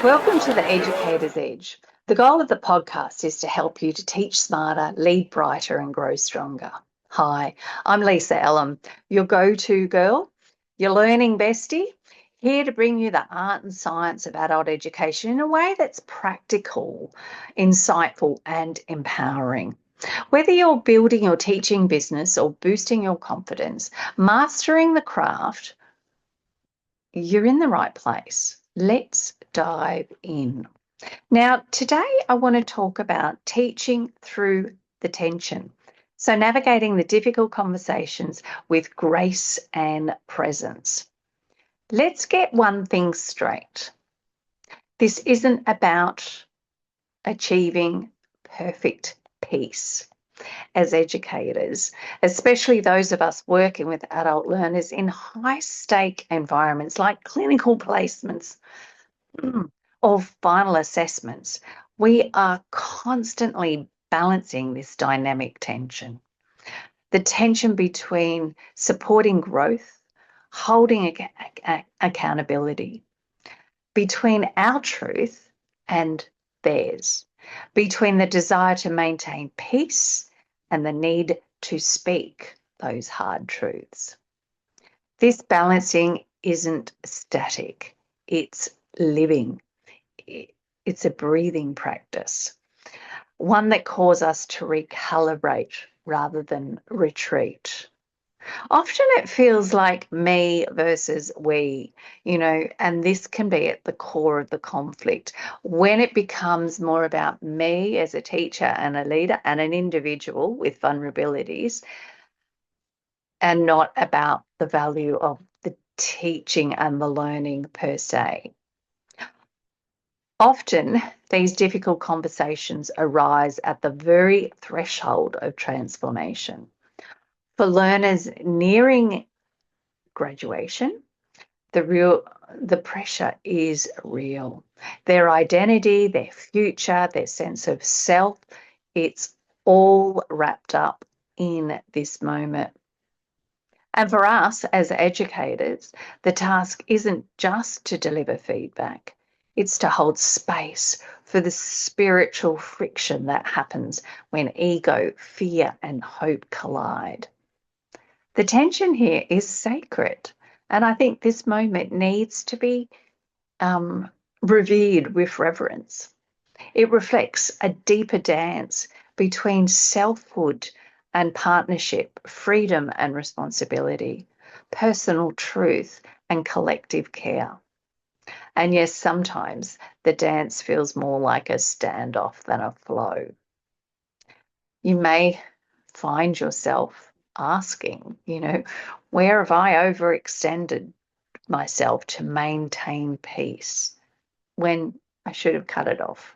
Welcome to the Educator's Edge. The goal of the podcast is to help you to teach smarter, lead brighter, and grow stronger. Hi, I'm Lisa Ellem, your go-to girl, your learning bestie, here to bring you the art and science of adult education in a way that's practical, insightful, and empowering. Whether you're building your teaching business or boosting your confidence, mastering the craft, you're in the right place. Let's dive in. Now, today I want to talk about teaching through the tension. So, navigating the difficult conversations with grace and presence. Let's get one thing straight. This isn't about achieving perfect peace. As educators, especially those of us working with adult learners in high stake environments like clinical placements or final assessments, we are constantly balancing this dynamic tension. The tension between supporting growth, holding accountability, between our truth and theirs, between the desire to maintain peace and the need to speak those hard truths. This balancing isn't static, it's living. It's a breathing practice, one that calls us to recalibrate rather than retreat. Often it feels like me versus we, and this can be at the core of the conflict. When it becomes more about me as a teacher and a leader and an individual with vulnerabilities, and not about the value of the teaching and the learning per se. Often, these difficult conversations arise at the very threshold of transformation. For learners nearing graduation, the pressure is real. Their identity, their future, their sense of self, it's all wrapped up in this moment. And for us as educators, the task isn't just to deliver feedback, it's to hold space for the spiritual friction that happens when ego, fear, and hope collide. The tension here is sacred, and I think this moment needs to be revered with reverence. It reflects a deeper dance between selfhood and partnership, freedom and responsibility, personal truth and collective care. And yes, sometimes the dance feels more like a standoff than a flow. You may find yourself asking, where have I overextended myself to maintain peace when I should have cut it off?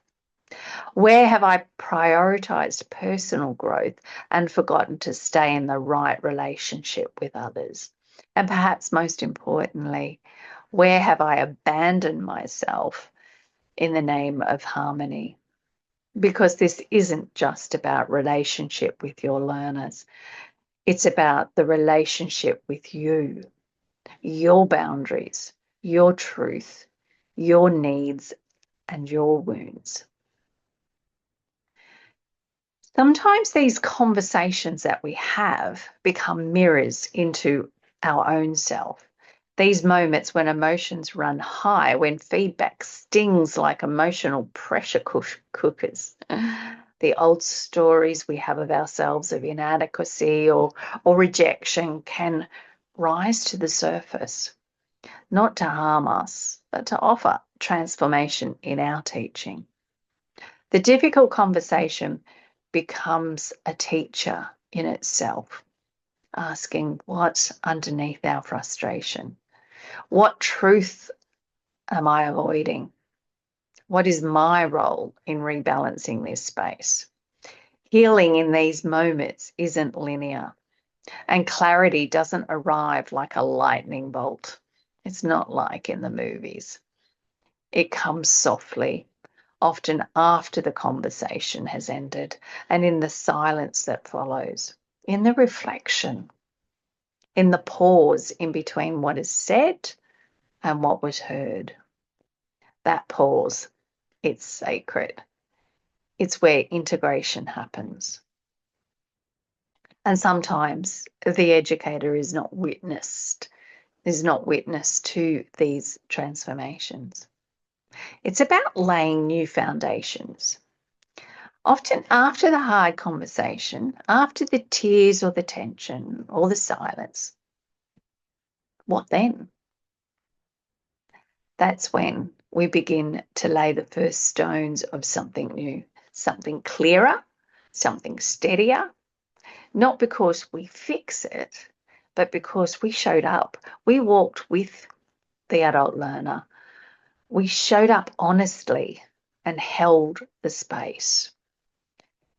Where have I prioritized personal growth and forgotten to stay in the right relationship with others? And perhaps most importantly, where have I abandoned myself in the name of harmony? Because this isn't just about relationship with your learners. It's about the relationship with you, your boundaries, your truth, your needs, and your wounds. Sometimes these conversations that we have become mirrors into our own self. These moments when emotions run high, when feedback stings like emotional pressure cookers. The old stories we have of ourselves of inadequacy or rejection can rise to the surface, not to harm us, but to offer transformation in our teaching. The difficult conversation becomes a teacher in itself, asking what's underneath our frustration. What truth am I avoiding? What is my role in rebalancing this space? Healing in these moments isn't linear, and clarity doesn't arrive like a lightning bolt. It's not like in the movies. It comes softly, often after the conversation has ended, and in the silence that follows, in the reflection, in the pause in between what is said and what was heard. That pause, it's sacred. It's where integration happens. And sometimes the educator is not witness to these transformations. It's about laying new foundations. Often after the hard conversation, after the tears or the tension or the silence, what then? That's when we begin to lay the first stones of something new, something clearer, something steadier, not because we fix it, but because we showed up. We walked with the adult learner. We showed up honestly and held the space.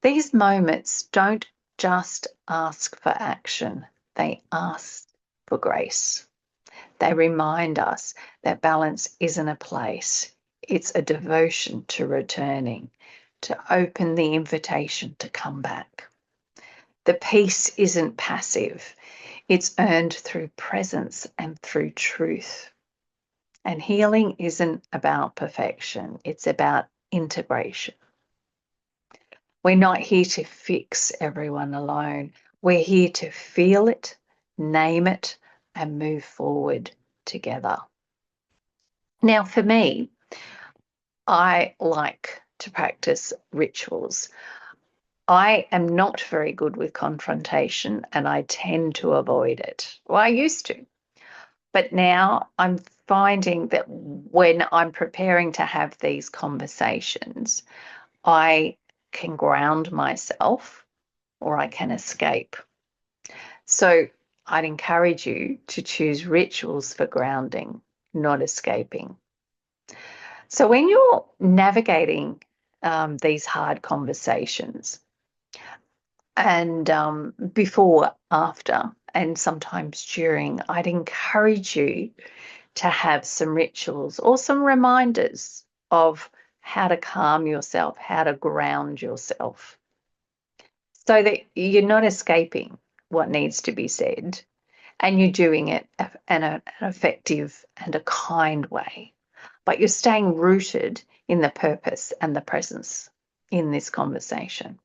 These moments don't just ask for action, they ask for grace. They remind us that balance isn't a place, it's a devotion to returning, to open the invitation to come back. The peace isn't passive, it's earned through presence and through truth. And healing isn't about perfection, it's about integration. We're not here to fix everyone alone. We're here to feel it, name it, and move forward together. Now, for me, I like to practice rituals. I am not very good with confrontation and I tend to avoid it. Well, I used to. But now I'm finding that when I'm preparing to have these conversations, I can ground myself or I can escape. So I'd encourage you to choose rituals for grounding, not escaping. So when you're navigating these hard conversations, and before, after, and sometimes during, I'd encourage you to have some rituals or some reminders of how to calm yourself, how to ground yourself, so that you're not escaping what needs to be said and you're doing it in an effective and a kind way. But you're staying rooted in the purpose and the presence in this conversation.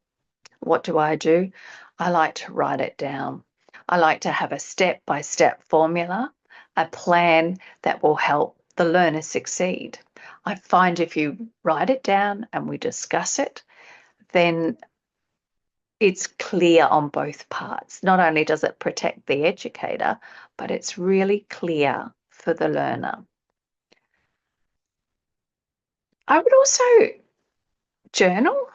What do? I like to write it down. I like to have a step-by-step formula, a plan that will help the learner succeed. I find if you write it down and we discuss it, then it's clear on both parts. Not only does it protect the educator, but it's really clear for the learner. I would also journal,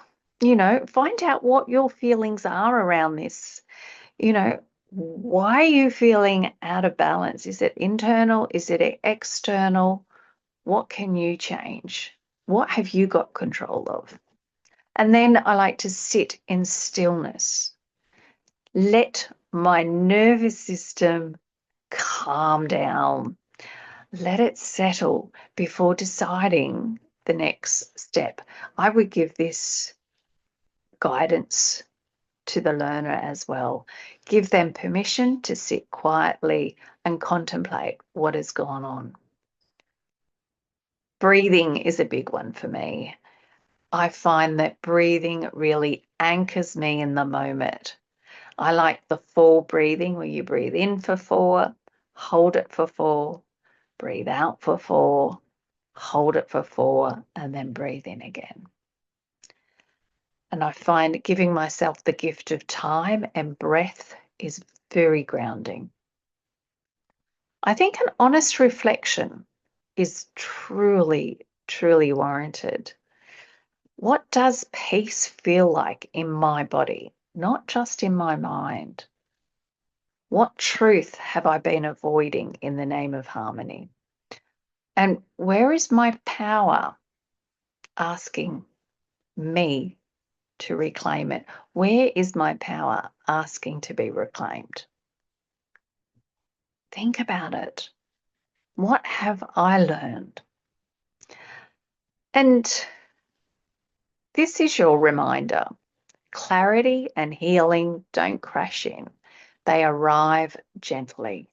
find out what your feelings are around this. Why are you feeling out of balance? Is it internal? Is it external? What can you change? What have you got control of? And then I like to sit in stillness. Let my nervous system calm down. Let it settle before deciding the next step. I would give this guidance to the learner as well. Give them permission to sit quietly and contemplate what has gone on. Breathing is a big one for me. I find that breathing really anchors me in the moment. I like the 4 breathing where you breathe in for 4, hold it for 4, breathe out for 4, hold it for 4, and then breathe in again. And I find giving myself the gift of time and breath is very grounding. I think an honest reflection is truly, truly warranted. What does peace feel like in my body, not just in my mind? What truth have I been avoiding in the name of harmony? And where is my power asking me to reclaim it? Where is my power asking to be reclaimed? Think about it. What have I learned? And this is your reminder. Clarity and healing don't crash in. They arrive gently,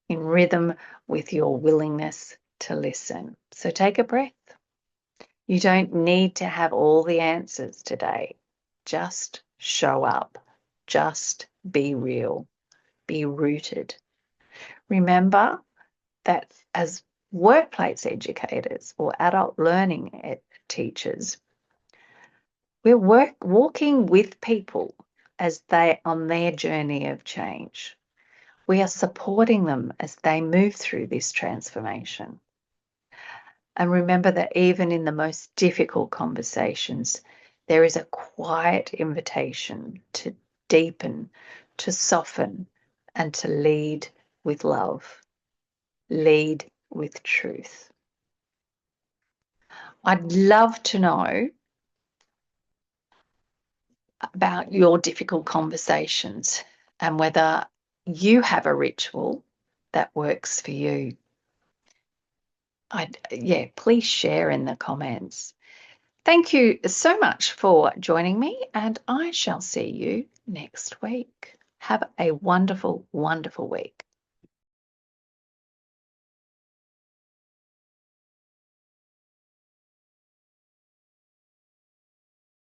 in rhythm with your willingness to listen. So take a breath. You don't need to have all the answers today. Just show up. Just be real. Be rooted. Remember that as workplace educators or adult learning teachers, we're walking with people as they on their journey of change. We are supporting them as they move through this transformation. And remember that even in the most difficult conversations, there is a quiet invitation to deepen, to soften, and to lead with love, lead with truth. I'd love to know about your difficult conversations and whether you have a ritual that works for you. Please share in the comments. Thank you so much for joining me, and I shall see you next week. Have a wonderful, wonderful week.